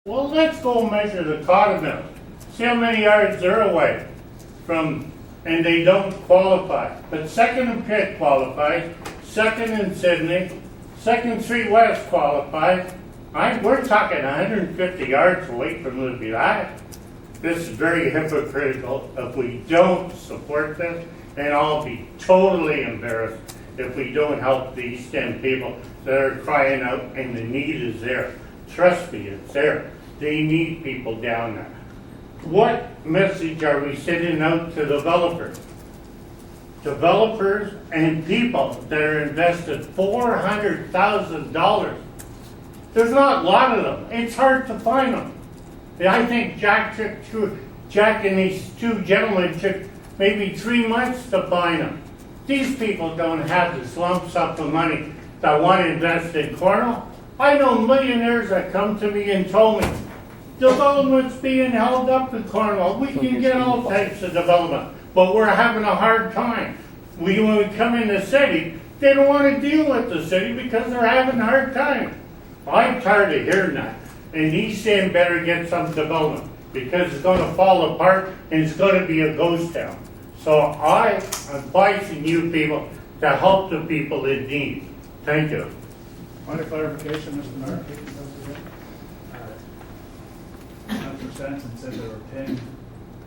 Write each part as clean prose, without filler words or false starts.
Well, let's go measure the Courtaulds. See how many yards they're away from, and they don't qualify. But Second and Pitt qualifies, Second and Sydney, Second Street West qualifies. We're talking 150 yards away from Libby Live. This is very hypocritical. If we don't support this, then I'll be totally embarrassed if we don't help the East End people that are crying out, and the need is there. Trust me, it's there. They need people down there. What message are we sending out to developers? Developers and people that are invested $400,000. There's not a lot of them. It's hard to find them. I think Jack and these two gentlemen took maybe 3 months to find them. These people don't have this lump sum of money that want to invest in Cornwall. I know millionaires that come to me and told me, development's being held up in Cornwall. We can get all types of development, but we're having a hard time. When we come in the city, they don't want to deal with the city because they're having a hard time. I'm tired of hearing that. And East End better get some development because it's going to fall apart and it's going to be a ghost town. So I am advising you people to help the people in need. Thank you. Point of clarification, Mr. Mayor. Councilor Samson said there were 10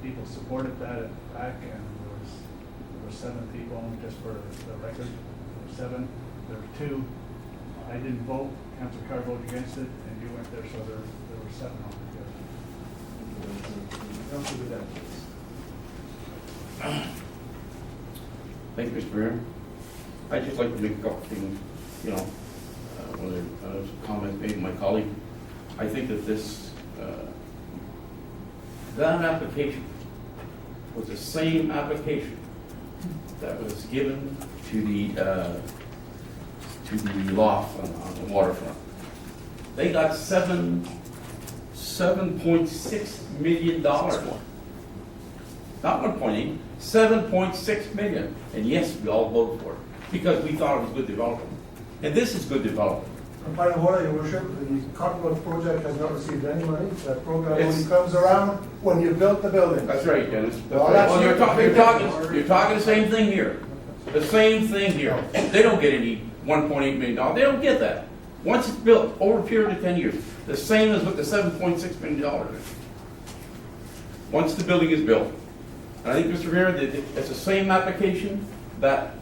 people supported that back, and there were 7 people, just for the record. There were 7. There were 2. I didn't vote. Councilor Carr voted against it, and you went there, so there were 7 altogether. Councilor Vidal, please. Thank you, Mr. Mayor. I'd just like to make a couple things, when there was a comment made by my colleague. I think that that application was the same application that was given to the loft on the waterfront. They got $7.6 million. Not 1.8, 7.6 million. And yes, we all voted for it because we thought it was good development. And this is good development. Point of order, Your Worship, the Courtaulds project has not received any money. That program only comes around when you built the building. That's right, Dennis. Well, you're talking the same thing here. The same thing here. They don't get any $1.8 million. They don't get that. Once it's built over a period of 10 years, the same as with the $7.6 million. Once the building is built. And I think, Mr. Mayor, that it's the same application that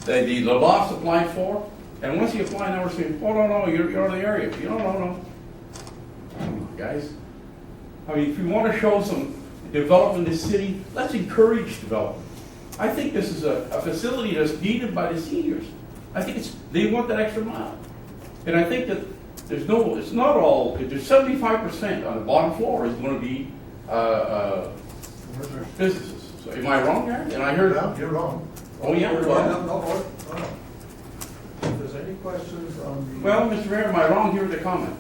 the loft's applied for. And once you apply, now we're saying, oh, no, you're out of the area. No. Come on, guys. I mean, if we want to show some development in this city, let's encourage development. I think this is a facility that's needed by the seniors. I think they want that extra mile. And I think that it's not all, there's 75% on the bottom floor is going to be businesses. So am I wrong there? And I heard. Yeah, you're wrong. Oh, yeah? No. If there's any questions on the... Well, Mr. Mayor, am I wrong here with the comment?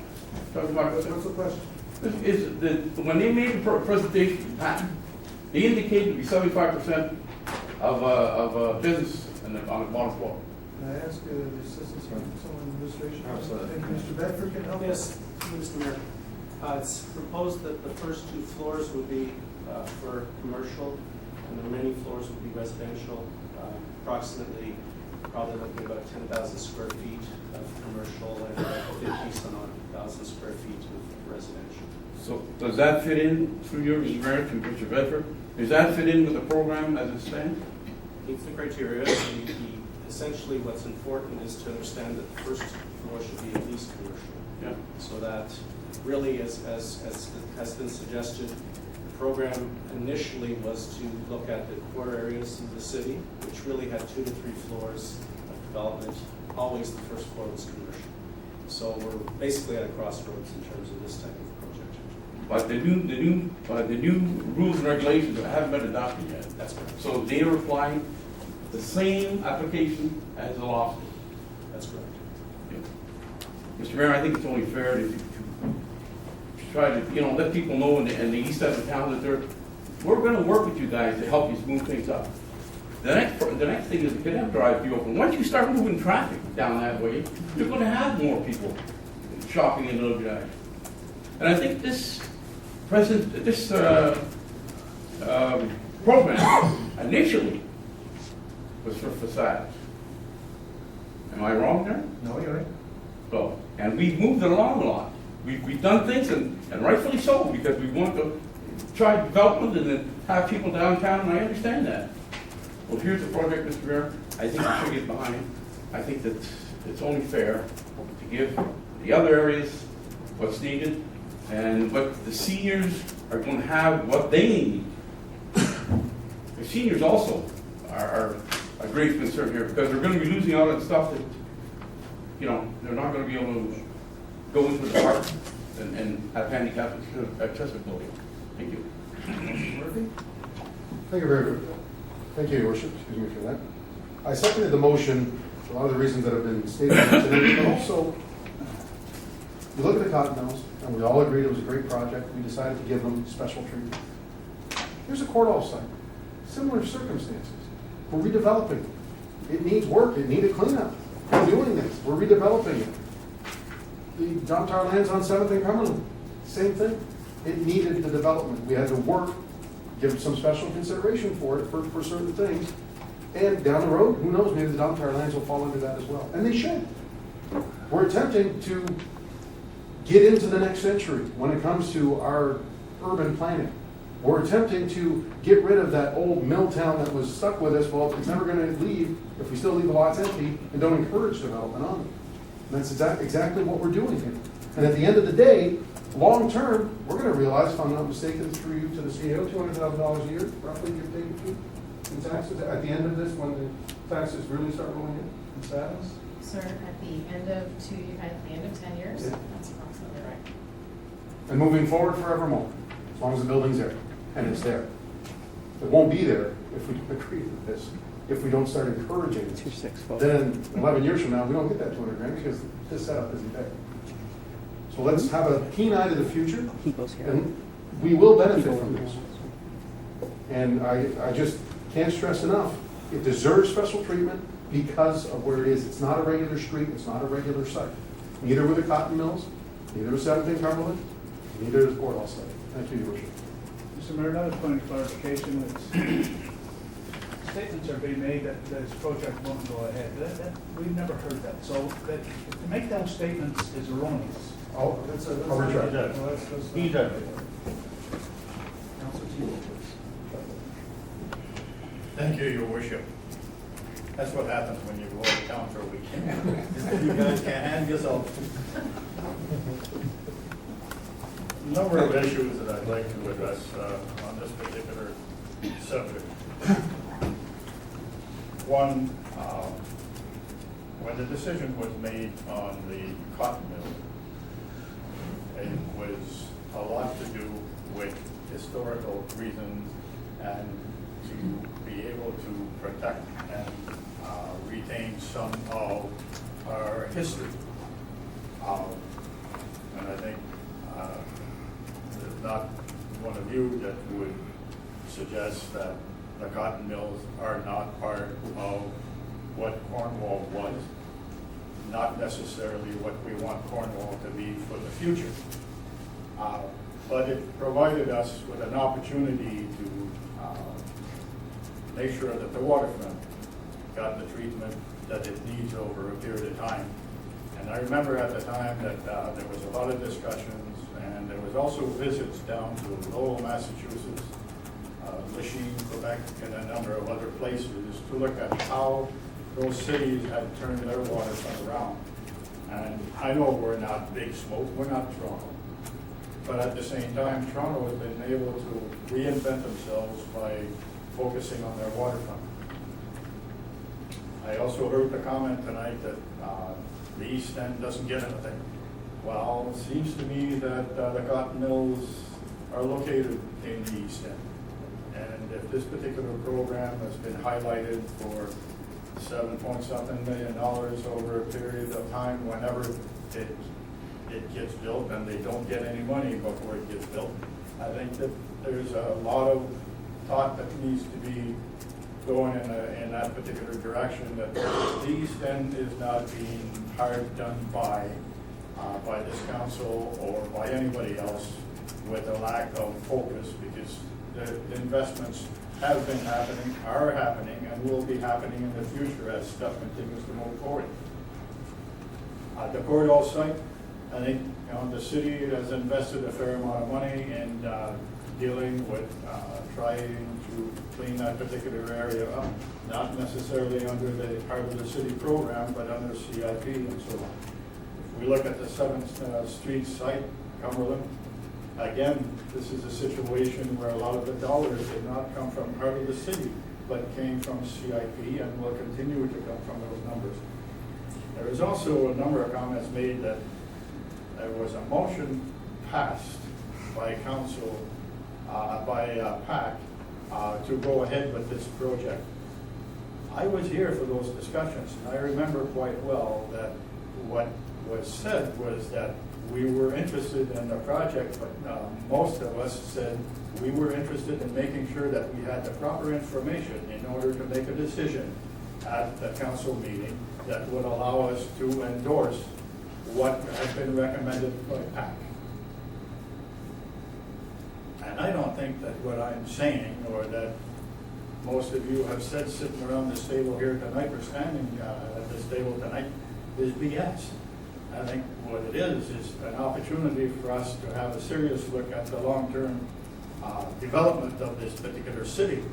What's the question? When they made the presentation patent, they indicated to be 75% of business on the bottom floor. Can I ask the assistant from administration? Absolutely. Thank you, Mr. Bedford, can help us? Yes, Mr. Mayor. It's proposed that the first 2 floors would be for commercial, and the remaining floors would be residential. Approximately, probably looking at about 10,000 square feet of commercial and 50-some odd thousand square feet of residential. So does that fit in through your, Mr. Mayor, to Mr. Bedford? Does that fit in with the program as it stands? Meets the criteria. Essentially, what's important is to understand that the first floor should be at least commercial. Yeah. So that really, as has been suggested, the program initially was to look at the core areas of the city, which really had 2 to 3 floors of development. Always the first floor was commercial. So we're basically at a crossroads in terms of this type of project. But the new rules and regulations haven't been adopted yet. That's correct. So they are applying the same application as the loft. That's correct. Mr. Mayor, I think it's only fair to try to, let people know in the east side of town that we're going to work with you guys to help you smooth things up. The next thing is the cadet drive be open. Once you start moving traffic down that way, you're going to have more people shopping in Little Jack. And I think this program initially was for facades. Am I wrong there? No, you're right. So, and we've moved it along a lot. We've done things, and rightfully so, because we want to try development and then have people downtown, and I understand that. Well, here's the project, Mr. Mayor. I think we should get behind. I think that it's only fair to give the other areas what's needed, and what the seniors are going to have what they need. The seniors also are a great concern here, because they're going to be losing out on stuff that, you know, they're not going to be able to go into the park and have handicap accessibility. Thank you. Thank you very much. Thank you, Your Worship, excuse me for that. I seconded the motion for a lot of the reasons that have been stated today, but also, we look at the cotton mills, and we all agreed it was a great project. We decided to give them special treatment. Here's a Courtaulds site, similar circumstances. We're redeveloping. It needs work, it needed cleanup. We're doing this, we're redeveloping it. The Domtar lands on 7th and Cumberland, same thing. It needed the development. We had to work, give some special consideration for it, for certain things. And down the road, who knows, maybe the Domtar lands will fall into that as well. And they should. We're attempting to get into the next century when it comes to our urban planning. We're attempting to get rid of that old mill town that was stuck with us. Well, it's never going to leave if we still leave the lots empty and don't encourage development on them. And that's exactly what we're doing here. And at the end of the day, long term, we're going to realize, if I'm not mistaken, through you to the CEO, $200,000 a year, roughly, you're paying in taxes at the end of this, when the taxes really start rolling in status. Sir, at the end of 10 years, Yeah. that's approximately right. And moving forward forevermore, as long as the building's there, and it's there. It won't be there if we don't agree with this, if we don't start encouraging it. Then 11 years from now, we don't get that 200 grand because this setup isn't there. So let's have a keen eye to the future, and we will benefit from this. And I just can't stress enough, it deserves special treatment because of where it is. It's not a regular street, it's not a regular site. Neither were the cotton mills, neither was 7th and Cumberland, neither is Courtaulds site. Thank you, Your Worship. Mr. Mayor, another point of clarification, statements are being made that this project won't go ahead. We've never heard that. So to make those statements is erroneous. I'll retract. He does. Thank you, Your Worship. That's what happens when you go out of town for a weekend. You guys can't hand yourself. A number of issues that I'd like to address on this particular subject. One, when the decision was made on the cotton mill, it was a lot to do with historical reasons and to be able to protect and retain some of our history. And I think there's not one of you that would suggest that the cotton mills are not part of what Cornwall was, not necessarily what we want Cornwall to be for the future. But it provided us with an opportunity to make sure that the waterfront got the treatment that it needs over a period of time. And I remember at the time that there was a lot of discussions, and there was also visits down to Lowell, Massachusetts, Lachine, Quebec, and a number of other places to look at how those cities had turned their waterfront around. And I know we're not big smoke, we're not Toronto. But at the same time, Toronto has been able to reinvent themselves by focusing on their waterfront. I also heard the comment tonight that the East End doesn't get anything. Well, it seems to me that the cotton mills are located in the East End. And if this particular program has been highlighted for $7.something million over a period of time, whenever it gets built, and they don't get any money before it gets built, I think that there's a lot of thought that needs to be going in that particular direction, that the East End is not being hard done by by this council or by anybody else with a lack of focus, because the investments have been happening, are happening, and will be happening in the future as stuff continues to move forward. The Courtaulds site, I think, the city has invested a fair amount of money in dealing with trying to clean that particular area up, not necessarily under the part of the city program, but under CIP and so on. If we look at the 7th Street site, Cumberland, again, this is a situation where a lot of the dollars did not come from part of the city, but came from CIP and will continue to come from those numbers. There was also a number of comments made that there was a motion passed by council, by PAC, to go ahead with this project. I was here for those discussions, and I remember quite well that what was said was that we were interested in the project, but most of us said we were interested in making sure that we had the proper information in order to make a decision at the council meeting that would allow us to endorse what has been recommended by PAC. And I don't think that what I'm saying, or that most of you have said sitting around this table here tonight, or standing at this table tonight, is BS. I think what it is an opportunity for us to have a serious look at the long-term development of this particular city,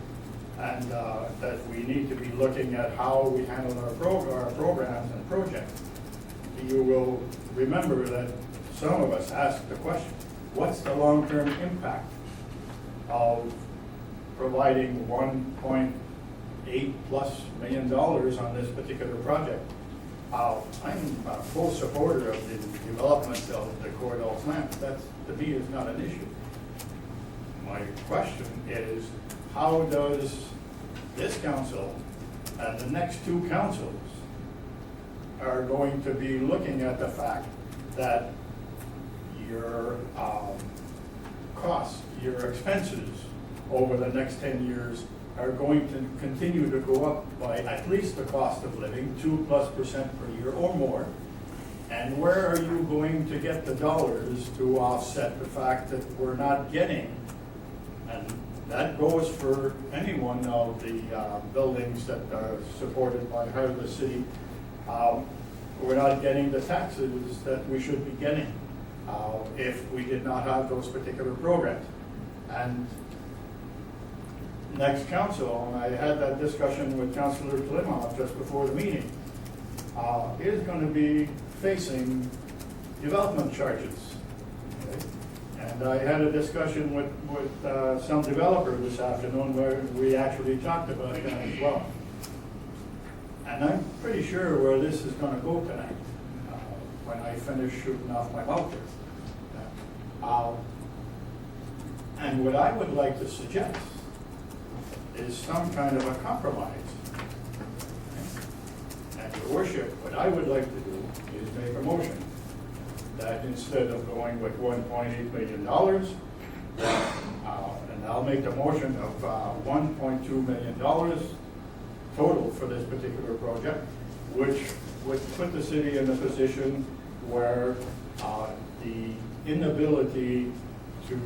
and that we need to be looking at how we handle our programs and projects. You will remember that some of us asked the question, what's the long-term impact of providing $1.8+ million on this particular project? I'm a full supporter of the development of the Courtaulds land. That, to me, is not an issue. My question is, how does this council and the next two councils are going to be looking at the fact that your costs, your expenses over the next 10 years are going to continue to go up by at least the cost of living, 2+% per year or more. And where are you going to get the dollars to offset the fact that we're not getting, and that goes for any one of the buildings that are supported by part of the city, we're not getting the taxes that we should be getting if we did not have those particular programs. And next council, and I had that discussion with Councillor Klimov just before the meeting, is going to be facing development charges. Okay? And I had a discussion with some developer this afternoon where we actually talked about that as well. And I'm pretty sure where this is going to go tonight when I finish shooting off my mouth here. And what I would like to suggest is some kind of a compromise. And Your Worship, what I would like to do is make a motion that instead of going with $1.8 million, and I'll make the motion of $1.2 million total for this particular project, which would put the city in a position where the inability to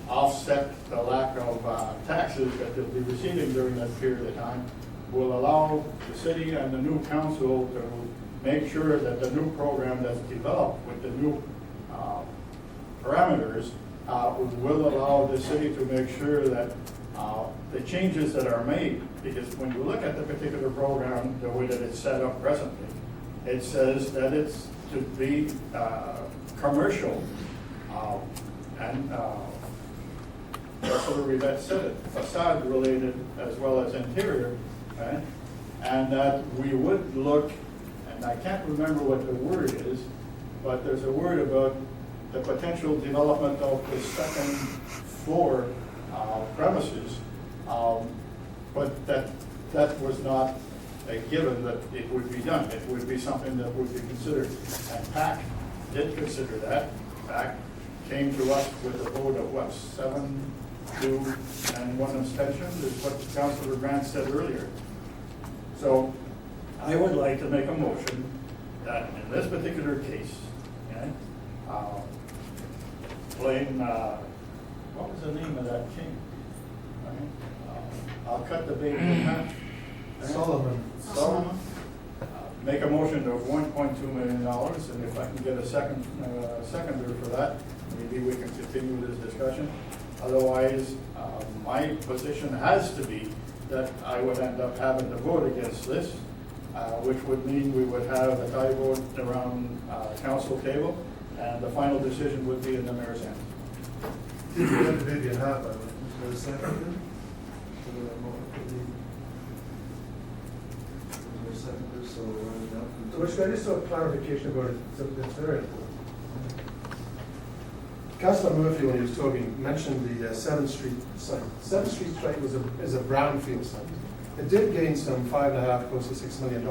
offset the lack of taxes that they'll be receiving during that period of time will allow the city and the new council to make sure that the new program that's developed with the new parameters will allow the city to make sure that the changes that are made, because when you look at the particular program, the way that it's set up presently, it says that it's to be commercial and Councilor Rivette said it, facade related as well as interior, right? And that we would look, and I can't remember what the word is, but there's a word about the potential development of the second floor premises, but that was not a given that it would be done. It would be something that would be considered. And PAC did consider that. PAC came to us with a vote of what, 7-2 and 1 abstention, is what Councilor Grant said earlier. So I would like to make a motion that in this particular case, okay, blame, what was the name of that king? Right? I'll cut the baby in half. Okay? Solomon. Solomon. Make a motion of $1.2 million, and if I can get a seconder for that, maybe we can continue this discussion. Otherwise, my position has to be that I would end up having to vote against this, which would mean we would have a tie vote around council table, and the final decision would be in the mayor's hands. Did you get the baby in half, by the way? Was there a second? Which I just saw clarification about it, so that's very important. Councillor Murphy, when he was talking, mentioned the 7th Street site. 7th Street site is a brownfield site. It did gain some $5.5, close to $6 million.